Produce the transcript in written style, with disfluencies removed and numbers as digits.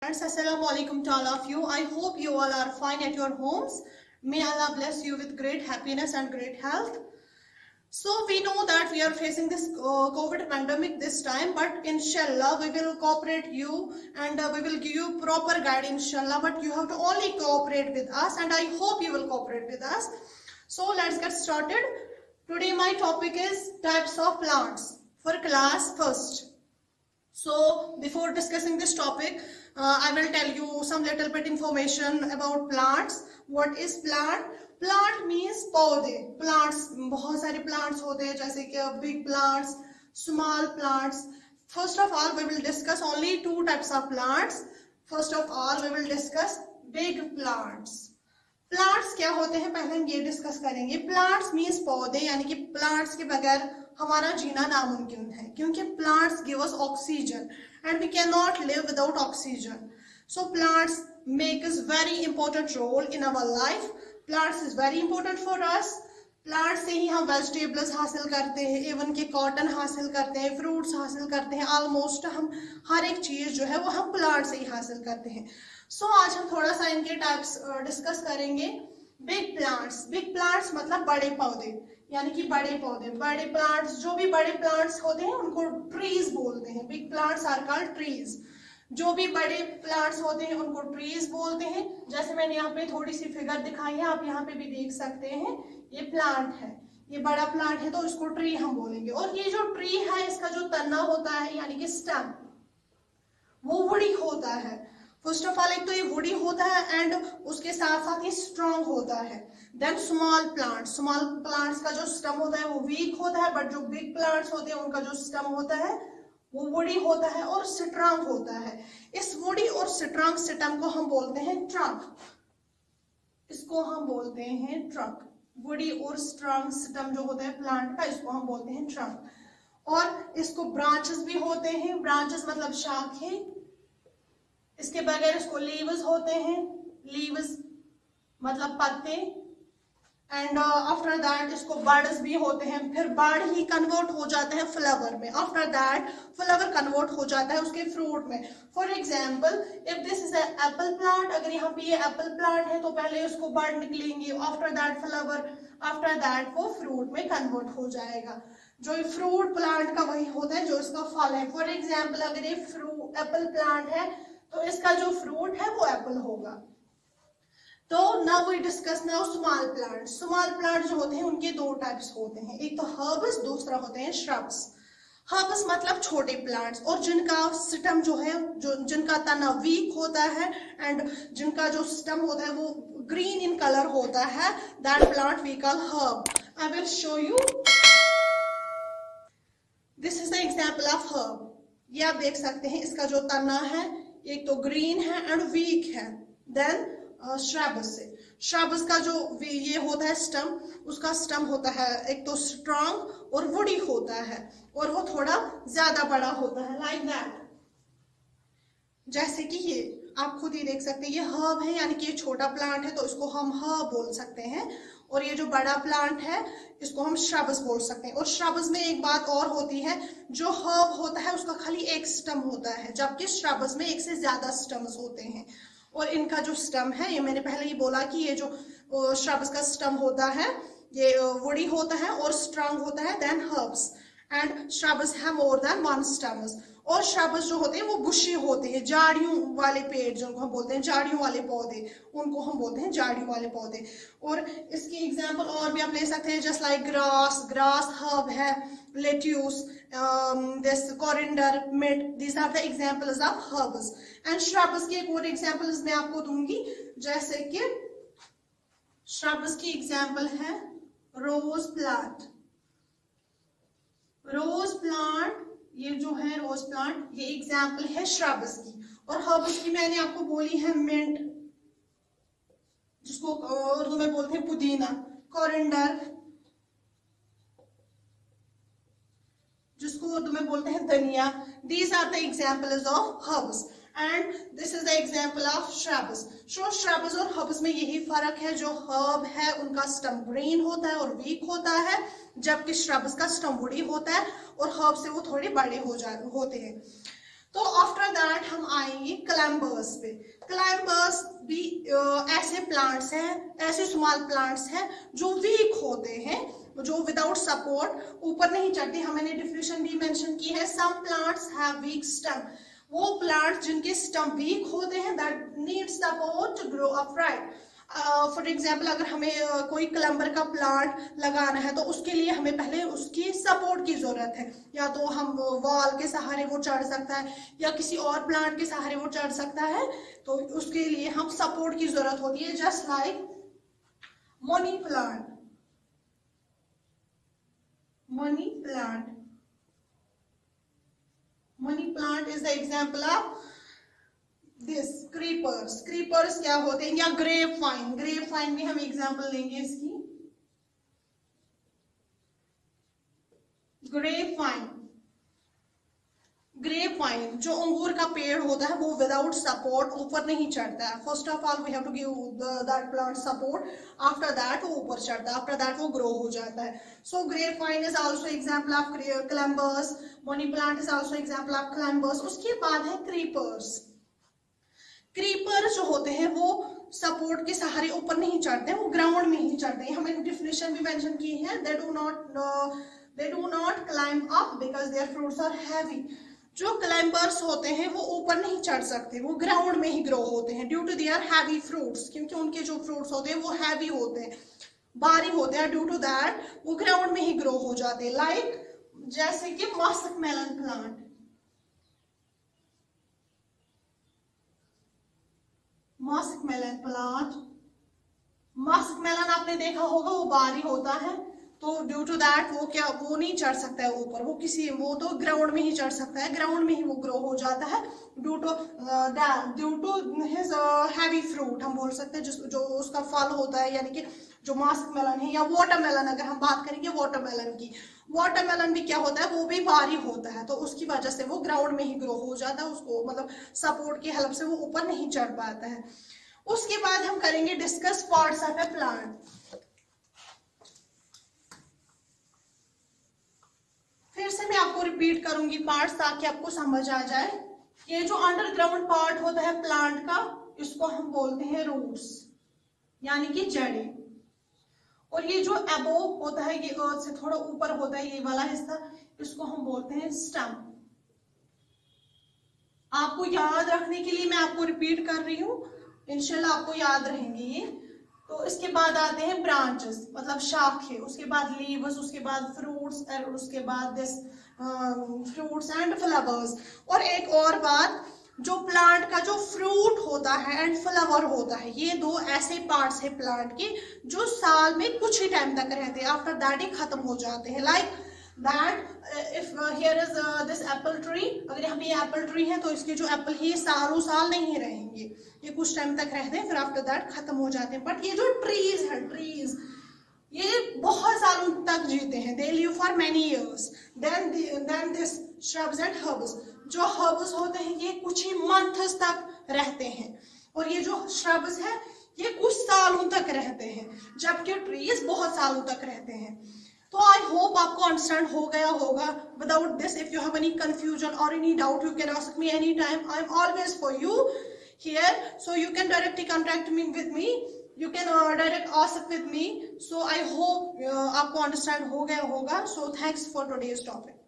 Friends, Assalamu alaikum to all of you. I hope you all are fine at your homes. May Allah bless you with great happiness and great health. So we know that we are facing this COVID pandemic this time, but inshallah we will cooperate you and we will give you proper guide inshallah, but you have to only cooperate with us and I hope you will cooperate with us. So let's get started. Today my topic is types of plants for class first. So before discussing this topic, I will tell you some little bit information about plants. What is plant? Plant means पौधे. Plants बहुत सारे plants होते हैं जैसे कि big plants, small plants. First of all, we will discuss only two types of plants. First of all, we will discuss big plants. Plants क्या होते हैं पहले हम ये डिस्कस करेंगे. प्लांट्स मीन्स पौधे, यानी कि प्लांट्स के बगैर हमारा जीना नामुमकिन है क्योंकि plants give us oxygen and we can not live without oxygen. So plants make us very important role in our life. Plants is very important for us. Plant से ही हम वेजिटेबल्स हासिल करते हैं, इवन के कॉटन हासिल करते हैं, फ्रूट्स हासिल करते हैं. ऑलमोस्ट हम हर एक चीज जो है वो हम प्लांट से ही हासिल करते हैं. सो आज हम थोड़ा सा इनके टाइप्स डिस्कस करेंगे. Big plants. बिग प्लांट्स मतलब बड़े पौधे, यानी कि बड़े पौधे. बड़े प्लांट्स, जो भी बड़े प्लांट्स होते हैं उनको ट्रीज बोलते हैं. Big plants are called trees. जो भी बड़े प्लांट्स होते हैं उनको ट्रीज बोलते हैं. जैसे मैंने यहाँ पे थोड़ी सी फिगर दिखाई है, आप यहाँ पे भी देख सकते हैं. ये प्लांट है, ये बड़ा प्लांट है तो इसको ट्री हम बोलेंगे. और ये जो ट्री है इसका जो तना होता है यानी कि स्टेम, वो वुडी होता है. फर्स्ट ऑफ ऑल एक तो ये वुडी होता है एंड उसके साथ साथ ये स्ट्रॉन्ग होता है. Then small plants. Small plants का जो स्टेम होता है वो वीक होता है, बट जो बिग प्लांट्स होते हैं उनका जो स्टेम होता है वो वुडी होता है और स्ट्रॉन्ग होता है. इस वुडी और स्ट्रॉन्ग स्टेम को हम बोलते हैं ट्रंक. इसको हम बोलते हैं ट्रंक. वुडी और स्ट्रॉन्ग स्टेम जो होता है प्लांट का, इसको हम बोलते हैं ट्रंक. और इसको ब्रांचेस भी होते हैं. ब्रांचेस मतलब शाखें. इसके बगैर इसको लीव्स होते हैं. लीव्स मतलब पत्ते. एंड आफ्टर दैट इसको बर्ड्स भी होते हैं. फिर बर्ड ही कन्वर्ट हो जाते हैं फ्लावर में. आफ्टर दैट फ्लावर कन्वर्ट हो जाता है उसके फ्रूट में. For example if this is Apple plant, अगर यहाँ पे ये एप्पल प्लांट है तो पहले उसको बर्ड निकलेंगे, after that flower, after that वो फ्रूट में कन्वर्ट हो जाएगा. जो फ्रूट प्लांट का वही होता है जो इसका फल है. फॉर एग्जाम्पल अगर ये एप्पल प्लांट है तो इसका जो फ्रूट है वो एप्पल होगा. तो now we discuss now small plant. Small plant जो होते हैं उनके दो टाइप्स होते हैं. एक तो हर्ब्स, दूसरा होते हैं श्रब्स. हर्ब्स मतलब छोटे प्लांट्स और जिनका स्टेम जो है, जो जिनका तना वीक होता है एंड जिनका जो स्टेम होता है वो ग्रीन इन कलर होता है, that plant we call herb. I will show you. This is the example of herb. ये आप देख सकते हैं इसका जो तना है एक तो ग्रीन है एंड वीक है. देन श्रब्स से, श्रब्स का जो ये होता है स्टम, उसका स्टम होता है एक तो स्ट्रॉन्ग और वुडी होता है और वो थोड़ा ज्यादा बड़ा होता है, लाइक दैट. जैसे कि ये आप खुद ही देख सकते हैं ये हर्ब है, यानी कि ये छोटा प्लांट है तो इसको हम हर्ब बोल सकते हैं. और ये जो बड़ा प्लांट है इसको हम श्रब्स बोल सकते हैं. और श्रब्स में एक बात और होती है, जो हर्ब होता है उसका खाली एक स्टम होता है, जबकि श्रब्स में एक से ज्यादा स्टम्स होते हैं. और इनका जो स्टम है, ये मैंने पहले ही बोला कि ये जो श्रब्स का स्टम होता है ये वुडी होता है और स्ट्रॉन्ग होता है देन हर्ब्स. एंड श्रब्स है मोर देन वन स्टम्स. और श्रब्स जो होते हैं वो बुशी होते हैं, झाड़ियों वाले पेड़ जिनको हम बोलते हैं, झाड़ियों वाले पौधे, उनको हम बोलते हैं झाड़ियों वाले पौधे. और इसकी एग्जांपल और भी आप ले सकते हैं, just like grass. Grass herb है. Lettuce, this coriander, mint, these are the examples of herbs. And shrubs की एक और एग्जांपल्स मैं आपको दूंगी, जैसे कि श्रब्स की एग्जांपल है रोज प्लांट. रोज प्लांट, ये जो है रोज प्लांट, ये एग्जाम्पल है श्रब्स की. और हर्ब्स की मैंने आपको बोली है मिंट, जिसको उर्दू में बोलते हैं पुदीना. कोरिएंडर, जिसको उर्दू में बोलते हैं धनिया. These are the examples of herbs and this is the example of shrubs. So shrubs और हर्ब्स में यही फर्क है, जो हर्ब है उनका स्टम ग्रीन होता है और वीक होता है, जबकि श्रब्स का स्टम वुडी होता है और हर्ब से वो थोड़े बड़े होते हैं. तो आफ्टर दैट हम आएंगे क्लाइंबर्स पे। क्लाइंबर्स भी ऐसे प्लांट्स हैं, ऐसे स्मॉल प्लांट्स हैं जो वीक होते हैं, जो विदाउट सपोर्ट ऊपर नहीं चढ़ते। हमने डिफिनेशन भी मेंशन की है, some plants have weak stem. वो प्लांट्स जिनके स्टम वीक होते हैं, that need support to grow upright. For example अगर हमें कोई क्लम्बर का प्लांट लगाना है तो उसके लिए हमें पहले उसकी सपोर्ट की जरूरत है। या तो हम वॉल के सहारे वो चढ़ सकता है या किसी और प्लांट के सहारे वो चढ़ सकता है, तो उसके लिए हम सपोर्ट की जरूरत होती है। Just like money plant, money plant, money plant is the example of this. Creepers, creepers क्या होते हैं, या ग्रेप वाइन, ग्रेप वाइन भी हम एग्जांपल लेंगे इसकी। ग्रेप वाइन, ग्रेप वाइन जो अंगूर का पेड़ होता है वो विदाउट सपोर्ट ऊपर नहीं चढ़ता है। First of all we have to give that plant support, after that वो ऊपर चढ़ता है, आफ्टर दैट वो ग्रो हो जाता है। So grape vine is also example of climbers, money plant is also example of climbers. उसके बाद है क्रीपर्स। क्रीपर जो होते हैं वो सपोर्ट के सहारे ऊपर नहीं चढ़ते हैं, वो ग्राउंड में ही चढ़ते हैं। हमने डिफिनेशन भी मेंशन की है, they do not climb up because their fruits are heavy. जो क्लाइंबर्स होते हैं वो ऊपर नहीं चढ़ सकते, वो ग्राउंड में ही ग्रो होते हैं due to their heavy fruits, क्योंकि उनके जो फ्रूट्स होते हैं वो हैवी होते हैं, भारी होते हैं। ड्यू टू दैट वो ग्राउंड में ही ग्रो हो जाते हैं। लाइक जैसे कि musk melon plant, musk melon plant, musk melon आपने देखा होगा वो भारी होता है, तो ड्यू टू दैट वो नहीं चढ़ सकता है ऊपर, वो तो ग्राउंड में ही चढ़ सकता है, ग्राउंड में ही वो ग्रो हो जाता है due to his heavy fruit. हम बोल सकते हैं जो उसका फल होता है, यानी कि जो मस्क मेलन है, या वाटरमेलन अगर हम बात करेंगे वाटरमेलन की, वाटरमेलन भी क्या होता है, वो भी भारी होता है, तो उसकी वजह से वो ग्राउंड में ही ग्रो हो जाता है, उसको मतलब सपोर्ट की हेल्प से वो ऊपर नहीं चढ़ पाता है। उसके बाद हम करेंगे discuss parts of A plant. फिर से मैं आपको रिपीट करूंगी पार्ट्स ताकि आपको समझ आ जाए। ये जो अंडरग्राउंड पार्ट होता है प्लांट का, इसको हम बोलते हैं रूट्स, यानी कि जड़ें। और ये जो अबोव होता है, ये अर्थ से थोड़ा ऊपर होता है, ये वाला हिस्सा, इसको हम बोलते हैं स्टम। आपको याद रखने के लिए मैं आपको रिपीट कर रही हूँ, इंशाल्लाह आपको याद रहेंगे ये। तो इसके बाद आते हैं ब्रांचेस, मतलब शाखे, उसके बाद लीव्स, उसके बाद फ्रूट्स, और उसके बाद दिस फ्रूट्स एंड फ्लावर्स। और एक और बात, जो प्लांट का जो फ्रूट होता है एंड फ्लावर होता है, ये दो ऐसे पार्ट्स है प्लांट के जो साल में कुछ ही टाइम तक रहते हैं, आफ्टर दैट ही खत्म हो जाते हैं। Like that if here is this Apple tree, अगर यहाँ पे ये एप्पल ट्री है तो इसके जो एप्पल है ये सालों साल नहीं रहेंगे, ये कुछ टाइम तक रहते हैं, फिर आफ्टर दैट खत्म हो जाते हैं। बट ये जो ट्रीज है, ट्रीज ये बहुत सालों तक जीते हैं, they live for many years. Then this shrubs and herbs, जो हर्ब्स होते हैं ये कुछ ही मंथ्स तक रहते हैं, और ये जो श्रब्स है ये कुछ सालों तक रहते हैं, जबकि ट्रीज बहुत सालों तक रहते हैं। तो आई होप आपको अंडरस्टैंड हो गया होगा। Without this if you have any confusion और any doubt, you can ask me any time, I am always for you here, so you can directly contact me with me, you can direct ask with me. So I hope आपको understand हो गया होगा. So thanks for today's topic.